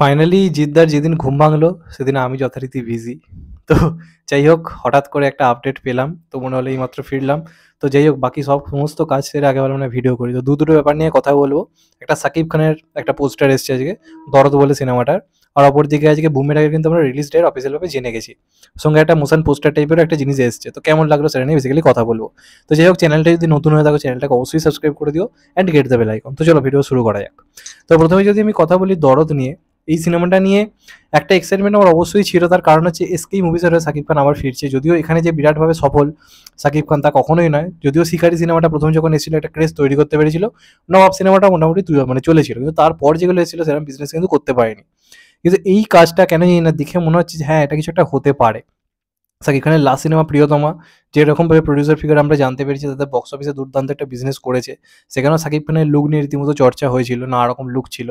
Finally জিদ্দার যেদিন ঘুম ভাঙলো সেদিন আমি যথারীতি বিজি। তো যাই হোক, হঠাৎ করে একটা আপডেট পেলাম, তো মনে হলো এইমাত্র ফিরলাম। তো যাই হোক, বাকি সমস্ত কাজ সেরে আগে ভাবলাম না ভিডিও করি। তো দুটো ব্যাপার নিয়ে কথা বলবো। একটা সাকিব খানের একটা পোস্টার এসছে আজকে, দরদ বলে সিনেমাটার। আর অপরদিকে আজকে বুমেরাঙের কিন্তু আমরা রিলিজ ডেট অফিসিয়াল ভাবে জেনে গেছি। সঙ্গে একটা মোশন পোস্টার টাইপের একটা জিনিস এসছে, তো কেমন লাগলো সেটা নিয়ে বেসিক্যালি কথা বলবো। তো যাই হোক, চ্যানেলটা যদি নতুন হয়ে থাকো চ্যানেলটাকে অবশ্যই সাবস্ক্রাইব করে দিও and get the bell icon. তো চলো ভিডিও শুরু করা যাক। তো প্রথমে যদি আমি কথা বলি দরদ নিয়ে, এই সিনেমাটা নিয়ে একটা এক্সাইটমেন্ট আমার অবশ্যই ছিল। তার কারণ হচ্ছে এসকে মুভিসের হয়ে সাকিব খান আবার ফিরছে। যদিও এখানে যে বিরাটভাবে সফল সাকিব খান তা কখনোই নয়। যদিও শিকারি সিনেমাটা প্রথম যখন এসেছিল একটা ক্রেজ তৈরি করতে পেরেছিল, নবাব সিনেমাটা মোটামুটি মানে চলেছিল, কিন্তু তারপর যেগুলো এসেছিল সেরকম বিজনেস কিন্তু করতে পারেনি। কিন্তু এই কাজটা কেন জানি না, দেখে মনে হচ্ছে যে হ্যাঁ, এটা কিছু একটা হতে পারে। সাকিব খানের লাস্ট সিনেমা প্রিয়তমা, যেরকমভাবে প্রডিউসার ফিগার আমরা জানতে পেরেছি তাদের বক্স অফিসে দুর্দান্ত একটা বিজনেস করেছে, সেখানেও সাকিব খানের লুক নিয়ে রীতিমতো চর্চা হয়েছিল, নানা রকম লুক ছিল।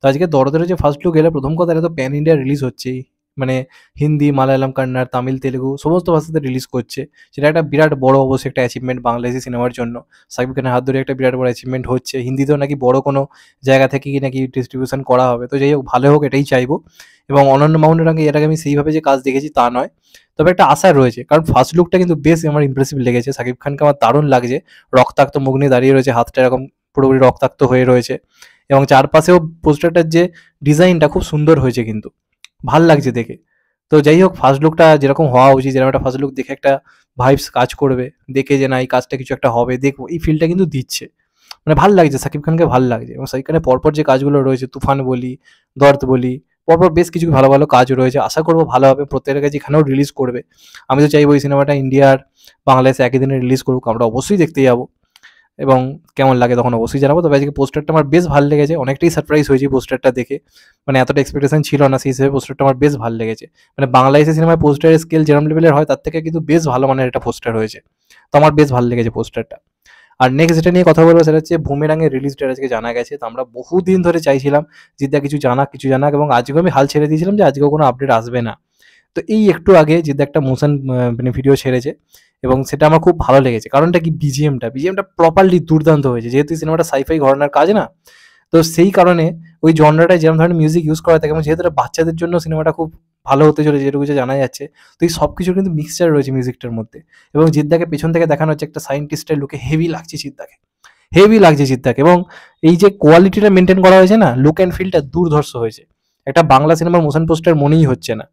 তো আজকে দরদের যে ফার্স্ট লুক এলে, প্রথম কথা এটা তো প্যান ইন্ডিয়া রিলিজ হচ্ছেই, মানে হিন্দি, মালায়ালাম, কান্নাড়, তামিল, তেলেগু সমস্ত ভাষাতে রিলিজ করছে। সেটা একটা বিরাট বড় অবশ্যই একটা অ্যাচিভমেন্ট বাংলাদেশি সিনেমার জন্য। সাকিব খানের হাত ধরে একটা বিরাট বড় অ্যাচিভমেন্ট হচ্ছে। হিন্দিতেও নাকি বড় কোনো জায়গা থেকে কি নাকি ডিস্ট্রিবিউশন করা হবে। তো যাই হোক, ভালো হোক এটাই চাইবো। এবং অনন্য মামুনের আগে এর আগে আমি সেইভাবে যে কাজ দেখেছি তা নয়, তবে একটা আশা রয়েছে, কারণ ফার্স্ট লুকটা কিন্তু বেশ আমার ইমপ্রেসিভ লেগেছে। সাকিব খানকে আমার দারুণ লাগছে, রক্তাক্ত মুখ নিয়ে দাঁড়িয়ে রয়েছে, হাতটা এরকম পুরোপুরি রক্তাক্ত হয়ে রয়েছে। এবং চারপাশেও পোস্টারটার যে ডিজাইনটা খুব সুন্দর হয়েছে, কিন্তু ভাল লাগছে দেখে। তো যাই হোক, ফার্স্ট লুকটা যেরকম হওয়া উচিত, যেরকম একটা ফার্স্ট লুক দেখে একটা ভাইবস কাজ করবে, দেখে যে না এই কাজটা কিছু একটা হবে, দেখবো, এই ফিলটা কিন্তু দিচ্ছে। মানে ভাল লাগছে, সাকিব খানকে ভাল লাগছে। এবং সাকিব খানের পরপর যে কাজগুলো রয়েছে, তুফান বলি, দর্দ বলি, পরপর বেশ কিছু ভালো ভালো কাজ রয়েছে। আশা করবো ভালো হবে, প্রত্যেকের কাছে এখানেও রিলিজ করবে। আমি তো চাইবো এই সিনেমাটা ইন্ডিয়ার বাংলাদেশে একই দিনে রিলিজ করুক, আমরা অবশ্যই দেখতে যাবো। এবং কেমন লাগে তখন অবশ্যই জানাবো। তবে আজকে পোস্টারটা আমার বেশ ভালো লেগেছে, অনেকটাই সারপ্রাইজ হয়েছি পোস্টারটা দেখে। মানে এতটা এক্সপেকটেশন ছিল না, সেই হিসেবে পোস্টারটা আমার বেশ ভালো লেগেছে। মানে বাংলাদেশি সিনেমায় পোস্টারের স্কেল যেরকম লেভেলের হয়, তার থেকে কিন্তু বেশ ভালো মানের একটা পোস্টার হয়েছে। তো আমার বেশ ভালো লেগেছে পোস্টারটা। আর নেক্সট যেটা নিয়ে কথা বলবো সেটা হচ্ছে বুমেরাঙের রিলিজ ডেট আজকে জানা গেছে। তো আমরা বহুদিন ধরে চাইছিলাম জিদ্দা কিছু জানাক কিছু জানাক, এবং আজকেও আমি হাল ছেড়ে দিয়েছিলাম যে আজকেও কোনো আপডেট আসবে না। তো এই একটু আগে জিদ্দা একটা মোশন মানে ভিডিও ছেড়েছে, এবং সেটা আমার খুব ভালো লেগেছে। কারণটা কি, বিজিএমটা প্রপারলি দুর্দান্ত হয়েছে, যেহেতু সিনেমাটা সাইফাই ঘরানার কাজ না। তো সেই কারণে ওই জনরাটায় যেরকম ধরনের মিউজিক ইউজ করা থাকে, এবং যেহেতু এটা বাচ্চাদের জন্য সিনেমাটা খুব ভালো হতে চলেছে যেটুকু যে জানা যাচ্ছে। তো এই সব কিছুর কিন্তু মিক্সচার রয়েছে মিউজিকটার মধ্যে। এবং জিদ্দাকে পেছন থেকে দেখানো হচ্ছে একটা সায়েন্টিস্টের লুকে, হেভি লাগছে জিদ্দাকে, হেভি লাগছে জিদ্দাকে। এবং এই যে কোয়ালিটিটা মেনটেন করা হয়েছে না, লুক অ্যান্ড ফিলটা দুর্ধর্ষ হয়েছে। একটা বাংলা সিনেমার মোশন পোস্টার মনেই হচ্ছে না।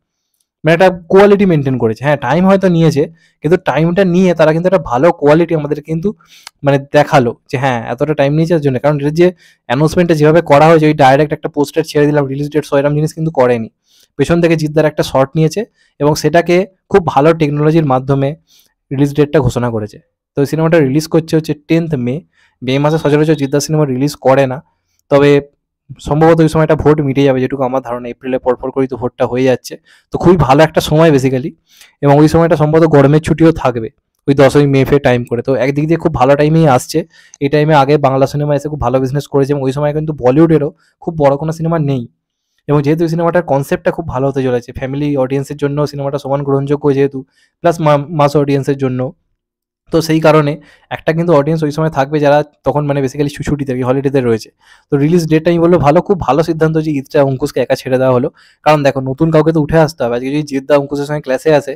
মানে একটা কোয়ালিটি মেনটেন করেছে। হ্যাঁ, টাইম হয়তো নিয়েছে, কিন্তু টাইমটা নিয়ে তারা কিন্তু একটা ভালো কোয়ালিটি আমাদের কিন্তু মানে দেখালো যে হ্যাঁ, এতটা টাইম নিয়েছে এর জন্য। কারণ এর যে অ্যানাউন্সমেন্টটা যেভাবে করা হয়েছে, ওই ডাইরেক্ট একটা পোস্টার ছেড়ে দিলাম রিলিজ ডেট সহ, এরকম জিনিস কিন্তু করেনি। পেছন থেকে জিদ্দার একটা শর্ট নিয়েছে, এবং সেটাকে খুব ভালো টেকনোলজির মাধ্যমে রিলিজ ডেটটা ঘোষণা করেছে। তো এই সিনেমাটা রিলিজ করছে হচ্ছে 10th মে। মে মাসে সচরাচর জিদ্দার সিনেমা রিলিজ করে না, তবে সম্ভবত ওই সময়টা ভোট মিটে যাবে, যেটুকু আমার ধারণা। এপ্রিলের পরপর করেই তো ভোটটা হয়ে যাচ্ছে। তো খুবই ভালো একটা সময় বেসিক্যালি। এবং ওই সময়টা সম্ভবত গরমের ছুটিও থাকবে, ওই 10ই মে ফে টাইম করে। তো একদিক দিয়ে খুব ভালো টাইমেই আসছে। এই টাইমে আগে বাংলা সিনেমা এসে খুব ভালো বিজনেস করেছে, এবং ওই সময় কিন্তু বলিউডেরও খুব বড় কোনো সিনেমা নেই। এবং যেহেতু এই সিনেমাটার কনসেপ্টটা খুব ভালো হতে চলেছে, ফ্যামিলি অডিয়েন্সের জন্য সিনেমাটা সমান গ্রহণযোগ্য যেহেতু, প্লাস মাস অডিয়েন্সের জন্য। তো সেই কারণে একটা কিন্তু অডিয়েন্স ওই সময় থাকবে যারা তখন মানে বেসিক্যালি ছুটিতে হলিডেতে রয়েছে। তো রিলিজ ডেটটা আমি বলবো ভালো, খুব ভালো সিদ্ধান্ত যে ঈদটা অঙ্কুশকে একা ছেড়ে দেওয়া হলো। কারণ দেখো, নতুন কাউকে তো উঠে আসতে হবে। আজকে যদি জিদ্দা অঙ্কুশের সঙ্গে ক্লাসে আসে,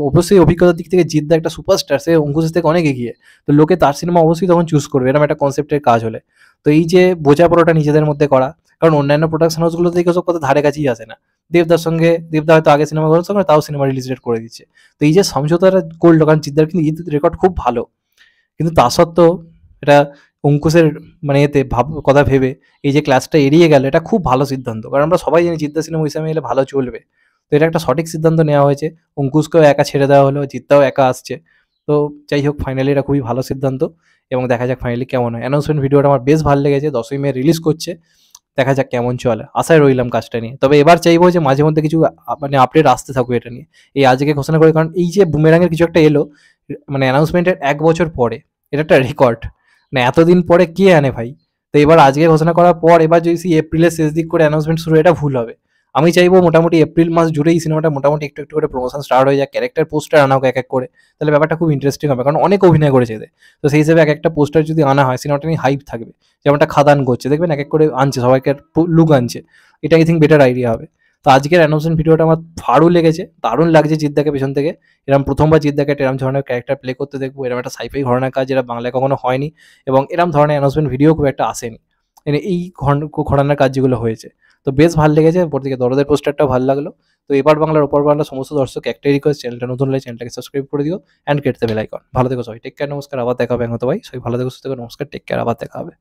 অবশ্যই অভিজ্ঞতার দিক থেকে জিদ্দা একটা সুপারস্টার, সে অঙ্কুশের থেকে অনেক এগিয়ে। তো লোকে তার সিনেমা অবশ্যই তখন চুজ করবে, এরকম একটা কনসেপ্টের কাজ হলে। তো এই যে বোঝাপড়াটা নিজেদের মধ্যে করা, কারণ অন্যান্য প্রোডাকশন হাউসগুলো থেকে সব কথা ধারে কাছেই আসে না। দেবদা হয়তো আগে সিনেমা করার সঙ্গে তাও সিনেমা রিলিজ ডেট করে দিচ্ছে। তো এই যে সমঝোতাটা করলো, কারণ জিদ্দার কিন্তু ঈদ রেকর্ড খুব ভালো, কিন্তু তা সত্ত্বেও এটা অঙ্কুশের মানে এতে কথা ভেবে এই যে ক্লাসটা এড়িয়ে গেল, এটা খুব ভালো সিদ্ধান্ত। কারণ আমরা সবাই জানি জিদ্দা সিনেমা ওই সময় এলে ভালো চলবে। তো এটা একটা সঠিক সিদ্ধান্ত নেওয়া হয়েছে। অঙ্কুশকেও একা ছেড়ে দেওয়া হলো, জিদ্দাও একা আসছে। তো যাই হোক, ফাইনালি এটা খুবই ভালো সিদ্ধান্ত। এবং দেখা যাক ফাইনালি কেমন হয়। অ্যানাউন্সমেন্ট ভিডিওটা আমার বেশ ভালো লেগেছে, 10ই মে রিলিজ করছে। দেখা যাক কেমন চলে, আশায় রইলাম কাজটা নিয়ে। তবে এবার চাইবো যে মাঝে মধ্যে কিছু মানে আপডেট আসতে থাকুক এটা নিয়ে। এই আজকে ঘোষণা করে, কারণ এই যে বুমেরাঙের কিছু একটা এলো মানে অ্যানাউন্সমেন্টের 1 বছর পরে, এটা একটা রেকর্ড। মানে এতদিন পরে কে আনে ভাই। তো এবার আজকে ঘোষণা করার পর এবার যদি এপ্রিলের শেষ দিক করে অ্যানাউন্সমেন্ট শুরু, এটা ভুল হবে। আমি চাইবো মোটামুটি এপ্রিল মাস জুড়েই সিনেমাটা মোটামুটি একটু, একটু করে প্রমোশন স্টার্ট হয়ে যাক। ক্যারেক্টার পোস্টার আনা হোক এক, এক করে। তাহলে ব্যাপারটা খুব ইন্টারেস্টিং হবে। কারণ অনেক অভিনয় করেছে এতে। তো সেই হিসেবে একেকটা পোস্টার যদি আনা হয় সিনেমাটা নিয়ে হাইপ থাকবে। যেমনটা খাদান করছে। দেখবেন এক, এক করে আনছে সবাইকে লুক আনছে। এটা আই থিংক বেটার আইডিয়া হবে। তো আজকের অ্যানাউন্সমেন্ট ভিডিওটা আমার ফাড়ু লেগেছে। দারুণ লাগছে জিদ্দাকে পেছন থেকে। এরকম প্রথমবার জিদ্দাকে একটা এরম ধরনের ক্যারেক্টার প্লে করতে দেখবো। এরম একটা সাই-ফাই ঘরানার কাজ যেটা বাংলায় কখনো হয়নি এবং এরম ধরনের অ্যানাউন্সমেন্ট ভিডিও খুব একটা আসেনি। এই ঘরানার কাজ যেগুলো হয়েছে। তো বেশ ভাল লেগেছে। ওপর থেকে দরদের পোস্টারটাও ভাল লাগলো। তো এপার বাংলার ওপার বাংলার সমস্ত দর্শককে একটাই রিকোয়েস্ট, চ্যানেলটা নতুন হলে চ্যানেলটাকে সাবস্ক্রাইব করে দিও and hit the bell icon. ভালো থেকো সবাই। টেক কেয়ার, নমস্কার। আবার দেখা হবে হয়তো ভাই। সবাই ভালো থেকো, সুস্থ থেকো। নমস্কার, টেক কেয়ার। আবার দেখা হবে।